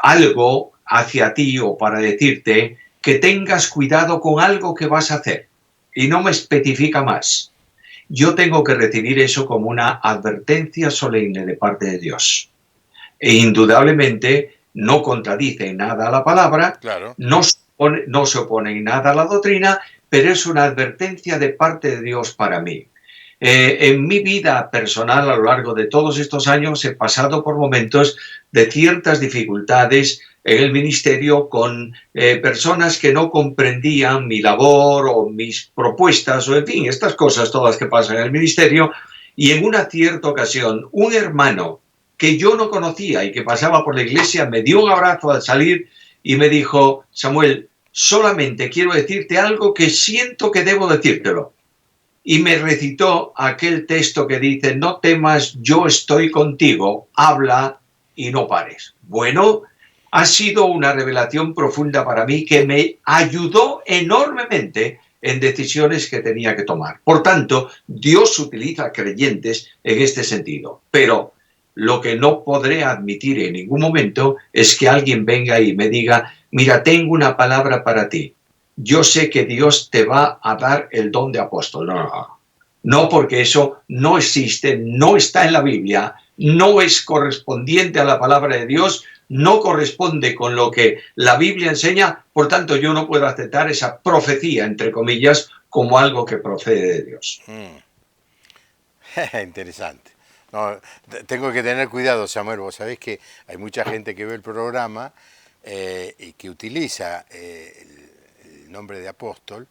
algo hacia ti o para decirte que tengas cuidado con algo que vas a hacer, y no me especifica más, yo tengo que recibir eso como una advertencia solemne de parte de Dios. E indudablemente no contradice en nada a la palabra, Claro. no se opone en nada a la doctrina, pero es una advertencia de parte de Dios para mí. En mi vida personal a lo largo de todos estos años he pasado por momentos de ciertas dificultades en el ministerio con personas que no comprendían mi labor o mis propuestas o en fin, estas cosas todas que pasan en el ministerio, y en una cierta ocasión un hermano que yo no conocía y que pasaba por la iglesia me dio un abrazo al salir y me dijo, Samuel, solamente quiero decirte algo que siento que debo decírtelo. Y me recitó aquel texto que dice, no temas, yo estoy contigo, habla y no pares. Bueno, ha sido una revelación profunda para mí que me ayudó enormemente en decisiones que tenía que tomar. Por tanto, Dios utiliza creyentes en este sentido, pero lo que no podré admitir en ningún momento es que alguien venga y me diga, mira, tengo una palabra para ti. Yo sé que Dios te va a dar el don de apóstol. No, porque eso no existe, no está en la Biblia, no es correspondiente a la palabra de Dios, no corresponde con lo que la Biblia enseña, por tanto yo no puedo aceptar esa profecía, entre comillas, como algo que procede de Dios. Interesante. No, tengo que tener cuidado, Samuel. Vos sabés que hay mucha gente que ve el programa y que utiliza el nombre de apóstol.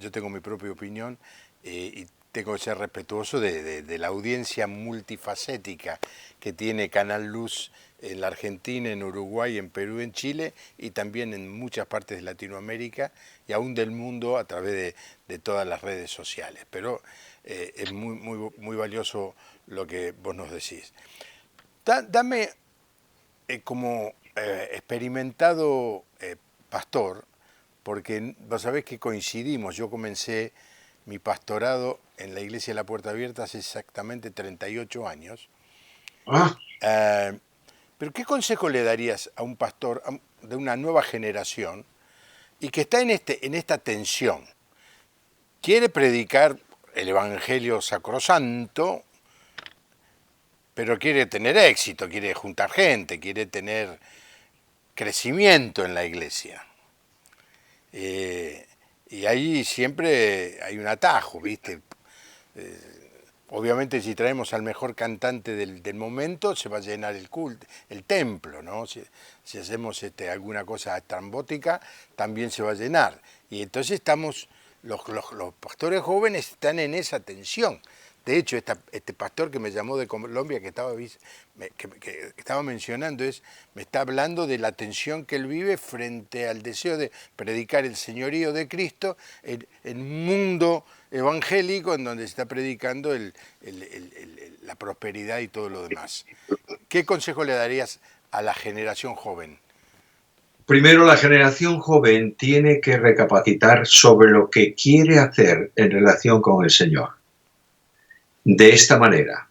Yo tengo mi propia opinión y tengo que ser respetuoso de la audiencia multifacética que tiene Canal Luz en la Argentina, en Uruguay, en Perú, en Chile y también en muchas partes de Latinoamérica y aún del mundo a través de todas las redes sociales. Pero es muy valioso lo que vos nos decís. Dame, como experimentado pastor, porque vos sabés que coincidimos, yo comencé mi pastorado en la Iglesia de la Puerta Abierta hace exactamente 38 años. Pero ¿qué consejo le darías a un pastor de una nueva generación y que está en esta tensión? Quiere predicar el Evangelio sacrosanto, pero quiere tener éxito, quiere juntar gente, quiere tener crecimiento en la iglesia. Y ahí siempre hay un atajo, ¿viste? Obviamente si traemos al mejor cantante del momento se va a llenar el templo, ¿no? Si hacemos alguna cosa estrambótica también se va a llenar. Y entonces estamos, los pastores jóvenes están en esa tensión. De hecho, este pastor que me llamó de Colombia, que estaba mencionando, me está hablando de la tensión que él vive frente al deseo de predicar el señorío de Cristo en un mundo evangélico en donde se está predicando la prosperidad y todo lo demás. ¿Qué consejo le darías a la generación joven? Primero, la generación joven tiene que recapacitar sobre lo que quiere hacer en relación con el Señor. De esta manera,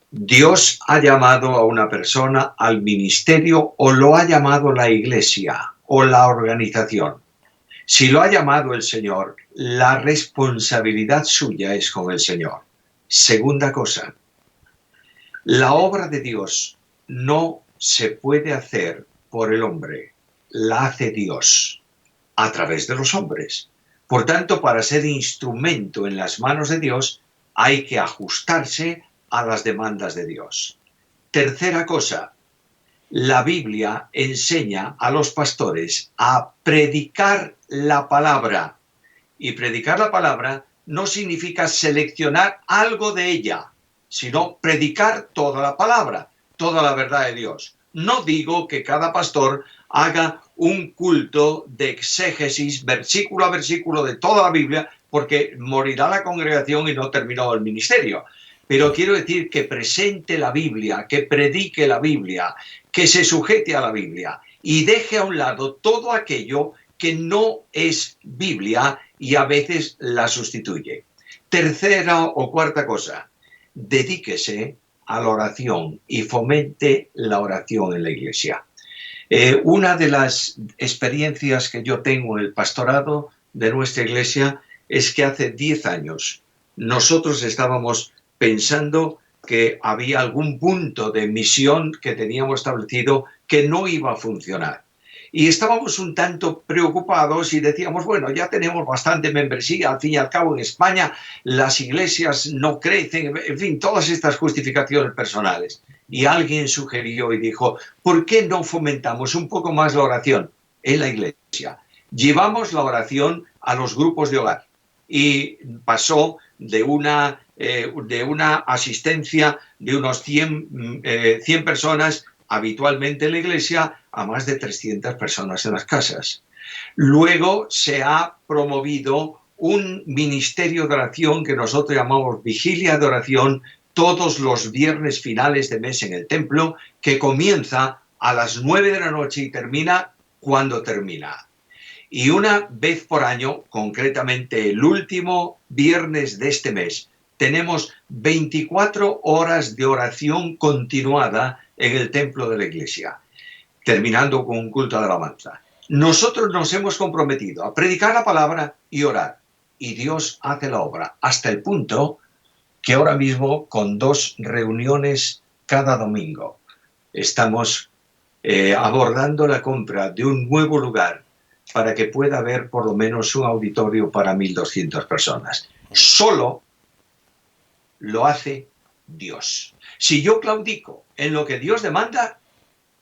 Dios ha llamado a una persona al ministerio o lo ha llamado la iglesia o la organización. Si lo ha llamado el Señor, la responsabilidad suya es con el Señor. Segunda cosa, la obra de Dios no se puede hacer por el hombre, la hace Dios a través de los hombres. Por tanto, para ser instrumento en las manos de Dios, hay que ajustarse a las demandas de Dios. Tercera cosa, la Biblia enseña a los pastores a predicar la palabra. Y predicar la palabra no significa seleccionar algo de ella, sino predicar toda la palabra, toda la verdad de Dios. No digo que cada pastor haga un culto de exégesis, versículo a versículo de toda la Biblia, porque morirá la congregación y no terminó el ministerio. Pero quiero decir que presente la Biblia, que predique la Biblia, que se sujete a la Biblia y deje a un lado todo aquello que no es Biblia y a veces la sustituye. Tercera o cuarta cosa, dedíquese a la oración y fomente la oración en la iglesia. Una de las experiencias que yo tengo en el pastorado de nuestra iglesia es que hace 10 años nosotros estábamos pensando que había algún punto de misión que teníamos establecido que no iba a funcionar. Y estábamos un tanto preocupados y decíamos, bueno, ya tenemos bastante membresía, al fin y al cabo en España las iglesias no crecen, en fin, todas estas justificaciones personales. Y alguien sugirió y dijo, ¿por qué no fomentamos un poco más la oración en la iglesia? Llevamos la oración a los grupos de hogar y pasó de una asistencia de unos 100 personas habitualmente en la iglesia a más de 300 personas en las casas. Luego se ha promovido un ministerio de oración que nosotros llamamos Vigilia de Oración todos los viernes finales de mes en el templo, que comienza a las 9 de la noche y termina cuando termina. Y una vez por año, concretamente el último viernes de este mes, tenemos 24 horas de oración continuada en el templo de la iglesia, terminando con un culto de alabanza. Nosotros nos hemos comprometido a predicar la palabra y orar, y Dios hace la obra, hasta el punto que ahora mismo, con 2 reuniones cada domingo, estamos abordando la compra de un nuevo lugar para que pueda haber por lo menos un auditorio para 1.200 personas. Solo lo hace Dios. Si yo claudico en lo que Dios demanda,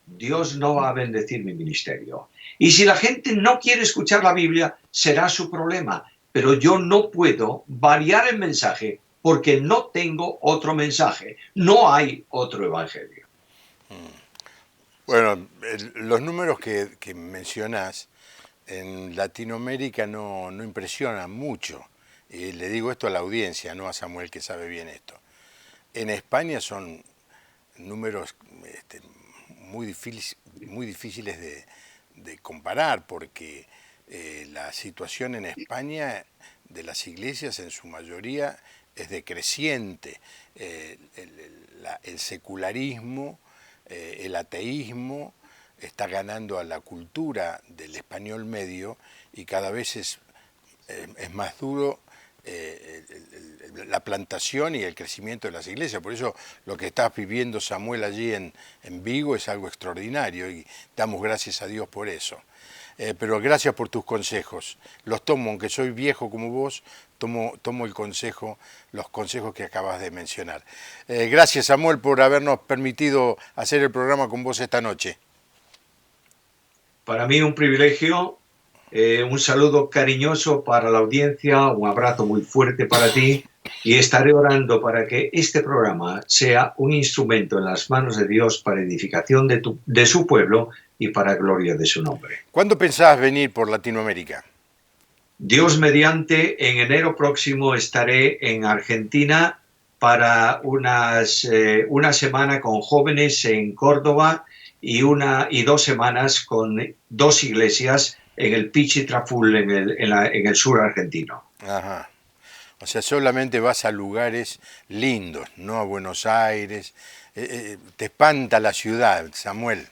Dios no va a bendecir mi ministerio. Y si la gente no quiere escuchar la Biblia, será su problema. Pero yo no puedo variar el mensaje porque no tengo otro mensaje. No hay otro evangelio. Bueno, los números que mencionás en Latinoamérica no impresionan mucho. Le digo esto a la audiencia, no a Samuel, que sabe bien esto. En España son números muy difíciles de comparar, porque la situación en España de las iglesias en su mayoría es decreciente. El secularismo, el ateísmo está ganando a la cultura del español medio y cada vez es más duro la plantación y el crecimiento de las iglesias. Por eso lo que está viviendo Samuel allí en Vigo es algo extraordinario y damos gracias a Dios por eso. Pero gracias por tus consejos. Los tomo, aunque soy viejo como vos, tomo los consejos que acabas de mencionar. Gracias, Samuel, por habernos permitido hacer el programa con vos esta noche. Para mí un privilegio. Un saludo cariñoso para la audiencia, un abrazo muy fuerte para ti y estaré orando para que este programa sea un instrumento en las manos de Dios para edificación de su pueblo y para gloria de su nombre. ¿Cuándo pensabas venir por Latinoamérica? Dios mediante, en enero próximo estaré en Argentina para una semana con jóvenes en Córdoba y 2 semanas con 2 iglesias en el Pichi Traful, en el sur argentino. Ajá. O sea, solamente vas a lugares lindos, no a Buenos Aires. Te espanta la ciudad, Samuel.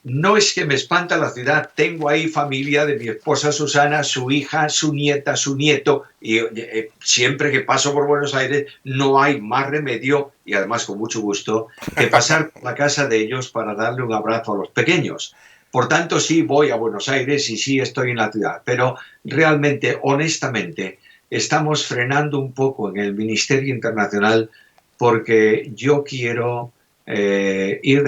No es que me espanta la ciudad, tengo ahí familia de mi esposa Susana, su hija, su nieta, su nieto, y siempre que paso por Buenos Aires no hay más remedio, y además con mucho gusto, que pasar por la casa de ellos para darle un abrazo a los pequeños. Por tanto, sí voy a Buenos Aires y sí estoy en la ciudad, pero realmente, honestamente, estamos frenando un poco en el Ministerio Internacional porque yo quiero ir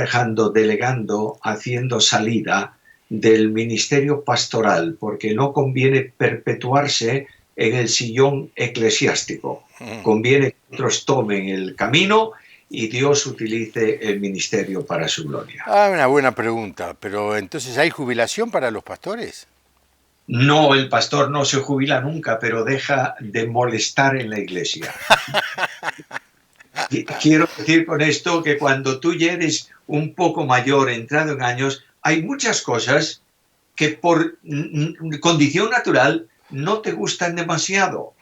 delegando, haciendo salida del ministerio pastoral, porque no conviene perpetuarse en el sillón eclesiástico. Conviene que otros tomen el camino y Dios utilice el ministerio para su gloria. Una buena pregunta, pero entonces ¿hay jubilación para los pastores? No, el pastor no se jubila nunca, pero deja de molestar en la iglesia. Quiero decir con esto que cuando tú ya eres un poco mayor, entrado en años, hay muchas cosas que por condición natural no te gustan demasiado.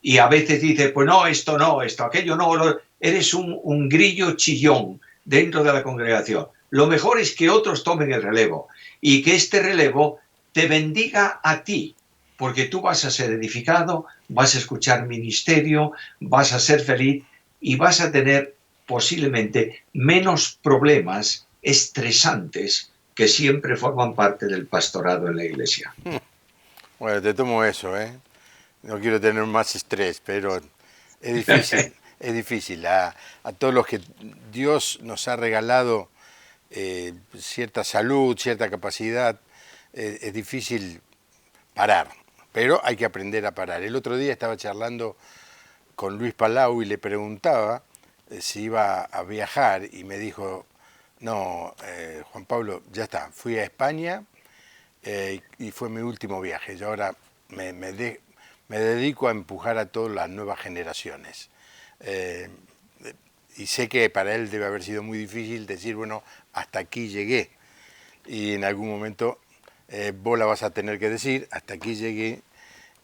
Y a veces dices, pues no, esto, aquello no, eres un grillo chillón dentro de la congregación. Lo mejor es que otros tomen el relevo y que este relevo te bendiga a ti, porque tú vas a ser edificado, vas a escuchar ministerio, vas a ser feliz y vas a tener posiblemente menos problemas estresantes que siempre forman parte del pastorado en la iglesia. Bueno, te tomo eso, ¿eh? No quiero tener más estrés, pero es difícil, es difícil. A todos los que Dios nos ha regalado cierta salud, cierta capacidad, es difícil parar, pero hay que aprender a parar. El otro día estaba charlando con Luis Palau y le preguntaba si iba a viajar y me dijo, no, Juan Pablo, ya está, fui a España y fue mi último viaje. Yo ahora me dedico a empujar a todas las nuevas generaciones. Y sé que para él debe haber sido muy difícil decir, bueno, hasta aquí llegué. Y en algún momento vos la vas a tener que decir, hasta aquí llegué.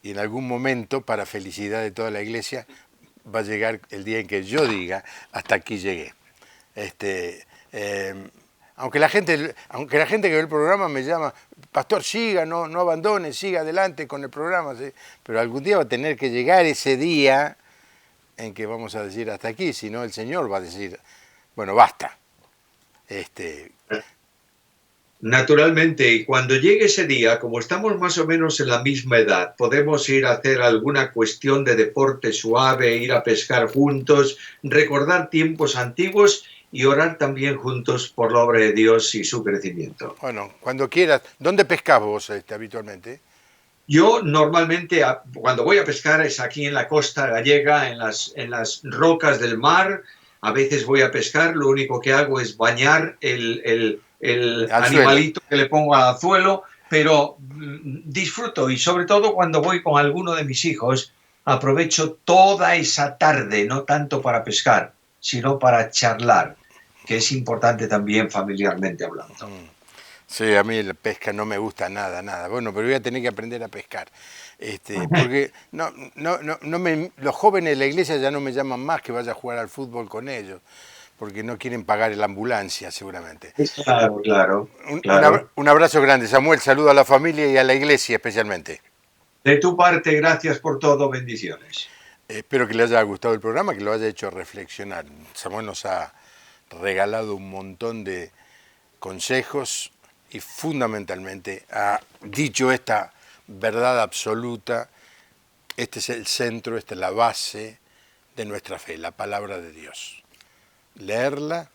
Y en algún momento, para felicidad de toda la iglesia, va a llegar el día en que yo diga, hasta aquí llegué. Aunque la gente que ve el programa me llama, pastor, siga, no abandone, siga adelante con el programa, ¿sí? Pero algún día va a tener que llegar ese día en que vamos a decir hasta aquí, si no el Señor va a decir, bueno, basta. Naturalmente, y cuando llegue ese día, como estamos más o menos en la misma edad, podemos ir a hacer alguna cuestión de deporte suave, ir a pescar juntos, recordar tiempos antiguos y orar también juntos por la obra de Dios y su crecimiento. Bueno, cuando quieras. ¿Dónde pescás vos habitualmente? Yo normalmente cuando voy a pescar es aquí en la costa gallega, en las rocas del mar. A veces voy a pescar, lo único que hago es bañar el Al suelo. animalito que le pongo al anzuelo, pero disfruto y sobre todo cuando voy con alguno de mis hijos, aprovecho toda esa tarde, no tanto para pescar, sino para charlar, que es importante también familiarmente hablando. Sí, a mí la pesca no me gusta nada, nada. Bueno, pero voy a tener que aprender a pescar. Porque los jóvenes de la iglesia ya no me llaman más que vaya a jugar al fútbol con ellos, porque no quieren pagar la ambulancia seguramente. Claro, claro, Un, claro. un abrazo grande, Samuel, saludo a la familia y a la iglesia especialmente. De tu parte, gracias por todo, bendiciones. Espero que le haya gustado el programa, que lo haya hecho reflexionar. Samuel nos ha regalado un montón de consejos y fundamentalmente ha dicho esta verdad absoluta. Este es el centro, esta es la base de nuestra fe, la palabra de Dios. Leerla,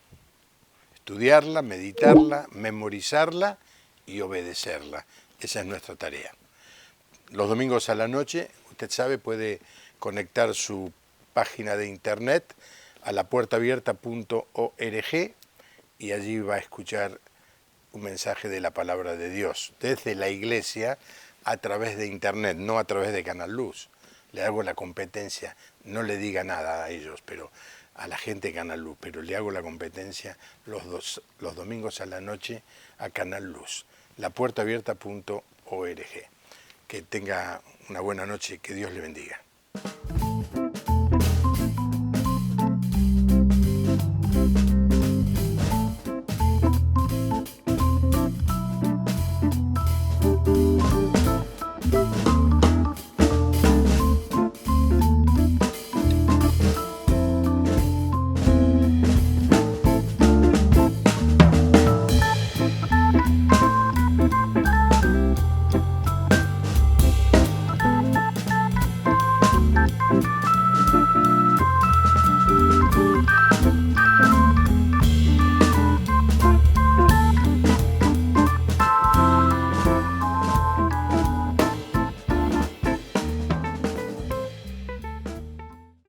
estudiarla, meditarla, memorizarla y obedecerla. Esa es nuestra tarea. Los domingos a la noche, usted sabe, puede conectar su página de internet a lapuertaabierta.org y allí va a escuchar un mensaje de la palabra de Dios desde la iglesia a través de internet, no a través de Canal Luz. Le hago la competencia, no le diga nada a ellos, pero a la gente de Canal Luz, pero le hago la competencia los domingos a la noche a Canal Luz, lapuertaabierta.org. Que tenga una buena noche, que Dios le bendiga.